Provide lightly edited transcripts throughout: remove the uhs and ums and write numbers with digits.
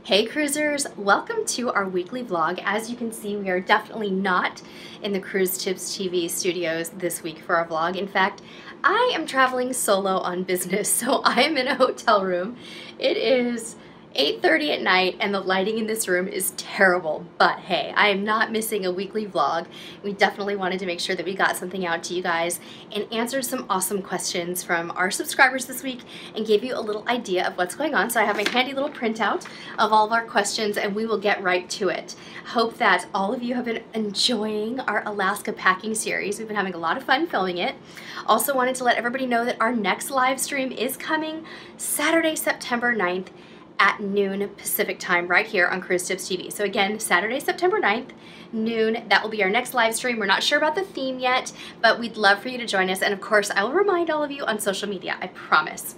Hey cruisers, welcome to our weekly vlog. As you can see, we are definitely not in the Cruise Tips TV studios this week for our vlog. In fact, I am traveling solo on business, so I am in a hotel room. It is 8:30 at night and the lighting in this room is terrible, but hey, I am not missing a weekly vlog. We definitely wanted to make sure that we got something out to you guys and answered some awesome questions from our subscribers this week and gave you a little idea of what's going on. So I have a handy little printout of all of our questions and we will get right to it. Hope that all of you have been enjoying our Alaska packing series. We've been having a lot of fun filming it. Also wanted to let everybody know that our next live stream is coming Saturday, September 9th at noon Pacific time right here on Cruise Tips TV. So again, Saturday, September 9th, noon, that will be our next live stream. We're not sure about the theme yet, but we'd love for you to join us. And of course, I will remind all of you on social media, I promise.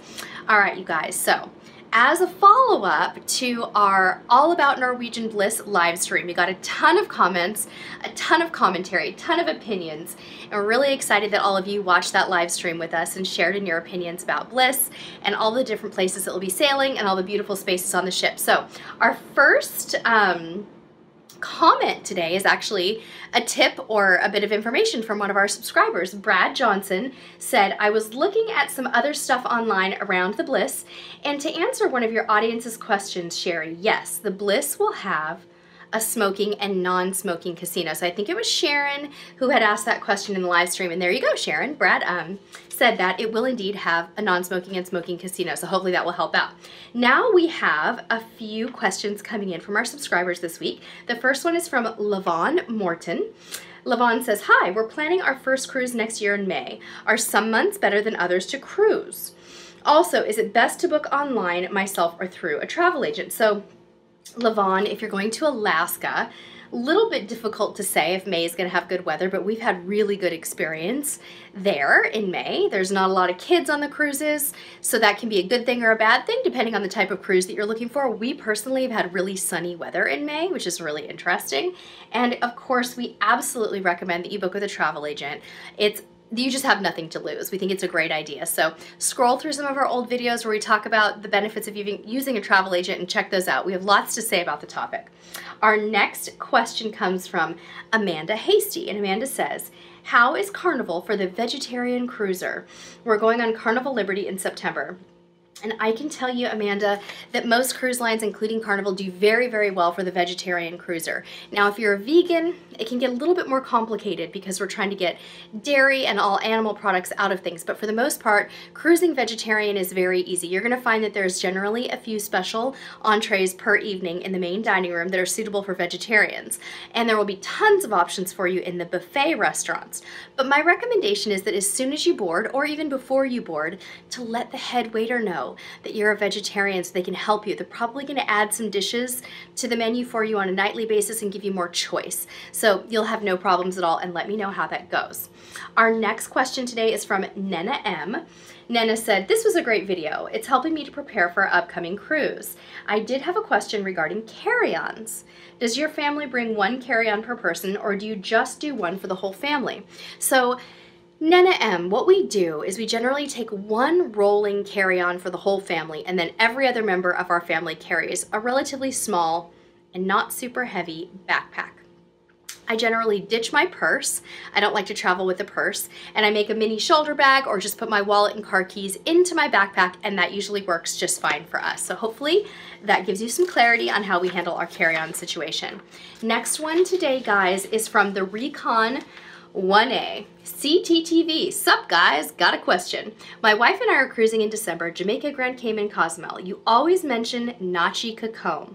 All right, you guys, so as a follow-up to our All About Norwegian Bliss live stream, we got a ton of comments, a ton of commentary, a ton of opinions, and we're really excited that all of you watched that live stream with us and shared in your opinions about Bliss and all the different places that we'll be sailing and all the beautiful spaces on the ship. So our first comment today is actually a tip or a bit of information from one of our subscribers. Brad Johnson said, I was looking at some other stuff online around the Bliss, and to answer one of your audience's questions, Sherry, yes, the Bliss will have a smoking and non-smoking casino. So I think it was Sharon who had asked that question in the live stream, and there you go, Sharon. Brad said that it will indeed have a non-smoking and smoking casino, so hopefully that will help out. Now we have a few questions coming in from our subscribers this week. The first one is from Lavon Morton. Lavon says, hi, we're planning our first cruise next year in May. Are some months better than others to cruise? Also, is it best to book online, myself, or through a travel agent? So Lavon, if you're going to Alaska, a little bit difficult to say if May is going to have good weather, but we've had really good experience there in May. There's not a lot of kids on the cruises, so that can be a good thing or a bad thing depending on the type of cruise that you're looking for. We personally have had really sunny weather in May, which is really interesting. And of course, we absolutely recommend that you book with a travel agent. You just have nothing to lose. We think it's a great idea. So scroll through some of our old videos where we talk about the benefits of using a travel agent and check those out. We have lots to say about the topic. Our next question comes from Amanda Hasty, and Amanda says, how is Carnival for the vegetarian cruiser? We're going on Carnival Liberty in September. And I can tell you, Amanda, that most cruise lines, including Carnival, do very, very well for the vegetarian cruiser. Now, if you're a vegan, it can get a little bit more complicated because we're trying to get dairy and all animal products out of things. But for the most part, cruising vegetarian is very easy. You're going to find that there's generally a few special entrees per evening in the main dining room that are suitable for vegetarians. And there will be tons of options for you in the buffet restaurants. But my recommendation is that as soon as you board, or even before you board, to let the head waiter know that you're a vegetarian so they can help you. They're probably going to add some dishes to the menu for you on a nightly basis and give you more choice. So you'll have no problems at all, and let me know how that goes. Our next question today is from Nena M. Nena said, this was a great video. It's helping me to prepare for our upcoming cruise. I did have a question regarding carry-ons. Does your family bring one carry-on per person, or do you just do one for the whole family? So Nena M, what we do is we generally take one rolling carry-on for the whole family, and then every other member of our family carries a relatively small and not super heavy backpack. I generally ditch my purse. I don't like to travel with a purse, and I make a mini shoulder bag or just put my wallet and car keys into my backpack, and that usually works just fine for us. So hopefully that gives you some clarity on how we handle our carry-on situation. Next one today, guys, is from the Recon 1A. CTTV, sup guys, got a question. My wife and I are cruising in December, Jamaica, Grand Cayman, Cozumel. You always mention Nochi, Cocom.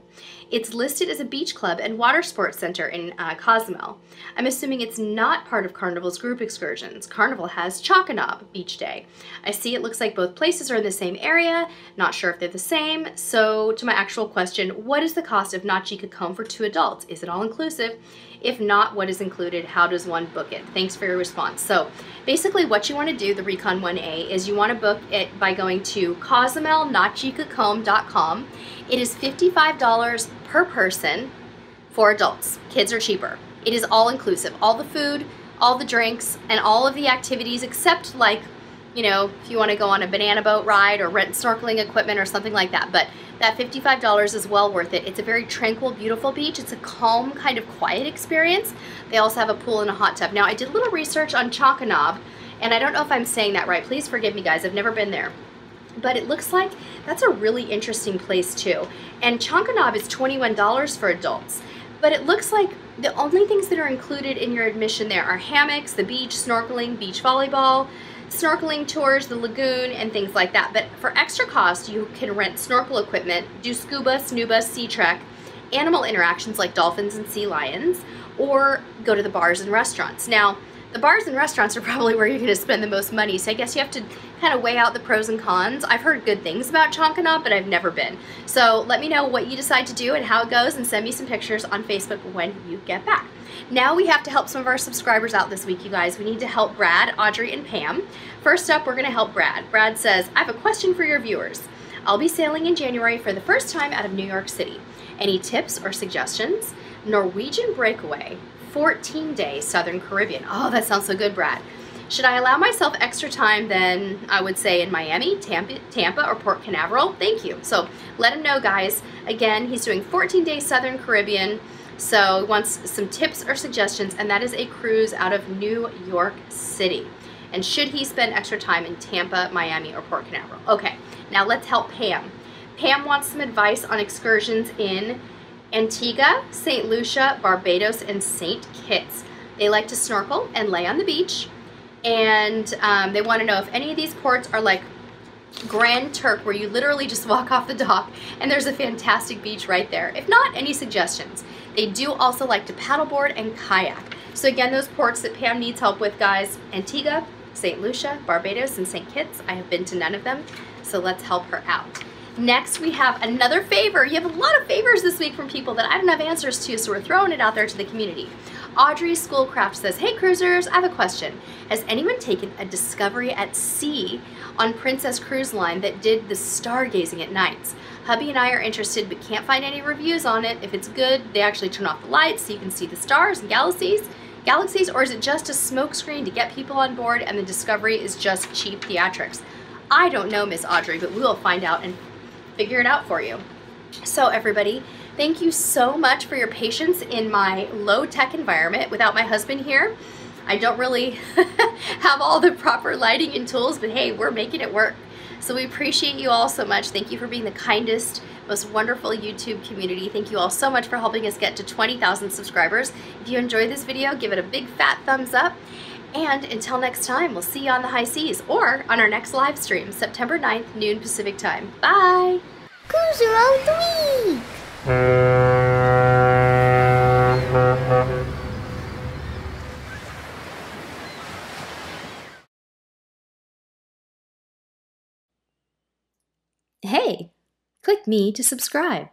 It's listed as a beach club and water sports center in Cozumel. I'm assuming it's not part of Carnival's group excursions. Carnival has Cocom Beach Day. I see it looks like both places are in the same area. Not sure if they're the same. So to my actual question, what is the cost of Nochi, Cocom for 2 adults? Is it all inclusive? If not, what is included? How does one book it? Thanks for your response. So basically what you want to do, the Recon 1A, is you want to book it by going to CozumelNochiCocom.com. It is $55 per person for adults. Kids are cheaper. It is all inclusive. All the food, all the drinks, and all of the activities except like you know, if you want to go on a banana boat ride or rent snorkeling equipment or something like that. But that $55 is well worth it. It's a very tranquil, beautiful beach. It's a calm, kind of quiet experience. They also have a pool and a hot tub. Now, I did a little research on Cocom, and I don't know if I'm saying that right. Please forgive me, guys. I've never been there. But it looks like that's a really interesting place too. And Cocom is $21 for adults. But it looks like the only things that are included in your admission there are hammocks, the beach, snorkeling, beach volleyball, snorkeling tours, the lagoon, and things like that. But for extra cost, you can rent snorkel equipment, do scuba, snuba, sea trek, animal interactions like dolphins and sea lions, or go to the bars and restaurants. Now, the bars and restaurants are probably where you're going to spend the most money, so I guess you have to kind of weigh out the pros and cons. I've heard good things about Cocom, but I've never been. So let me know what you decide to do and how it goes, and send me some pictures on Facebook when you get back. Now we have to help some of our subscribers out this week, you guys. We need to help Brad, Audrey, and Pam. First up, we're going to help Brad. Brad says, I have a question for your viewers. I'll be sailing in January for the first time out of New York City. Any tips or suggestions? Norwegian breakaway. 14-day Southern Caribbean. Oh, that sounds so good, Brad. Should I allow myself extra time than I would say in Miami, Tampa, or Port Canaveral? Thank you. So let him know, guys. Again, he's doing 14-day Southern Caribbean, so he wants some tips or suggestions, and that is a cruise out of New York City. And should he spend extra time in Tampa, Miami, or Port Canaveral? Okay, now let's help Pam. Pam wants some advice on excursions in Antigua, St. Lucia, Barbados, and St. Kitts. They like to snorkel and lay on the beach, and they want to know if any of these ports are like Grand Turk, where you literally just walk off the dock and there's a fantastic beach right there. If not, any suggestions? They do also like to paddleboard and kayak. So again, those ports that Pam needs help with, guys: Antigua, St. Lucia, Barbados, and St. Kitts. I have been to none of them, so let's help her out. Next, we have another favor. You have a lot of favors this week from people that I don't have answers to, so we're throwing it out there to the community. Audrey Schoolcraft says, hey cruisers, I have a question. Has anyone taken a discovery at sea on Princess Cruise Line that did the stargazing at nights? Hubby and I are interested but can't find any reviews on it. If it's good, they actually turn off the lights so you can see the stars and galaxies, or is it just a smokescreen to get people on board and the discovery is just cheap theatrics? I don't know, Miss Audrey, but we will find out and figure it out for you. So everybody, thank you so much for your patience in my low-tech environment without my husband here. I don't really have all the proper lighting and tools, but hey, we're making it work. So we appreciate you all so much. Thank you for being the kindest, most wonderful YouTube community. Thank you all so much for helping us get to 20,000 subscribers. If you enjoyed this video, give it a big fat thumbs up. And until next time, we'll see you on the high seas or on our next live stream, September 9th, noon Pacific time. Bye! Cruiser of the Week! Hey, click me to subscribe.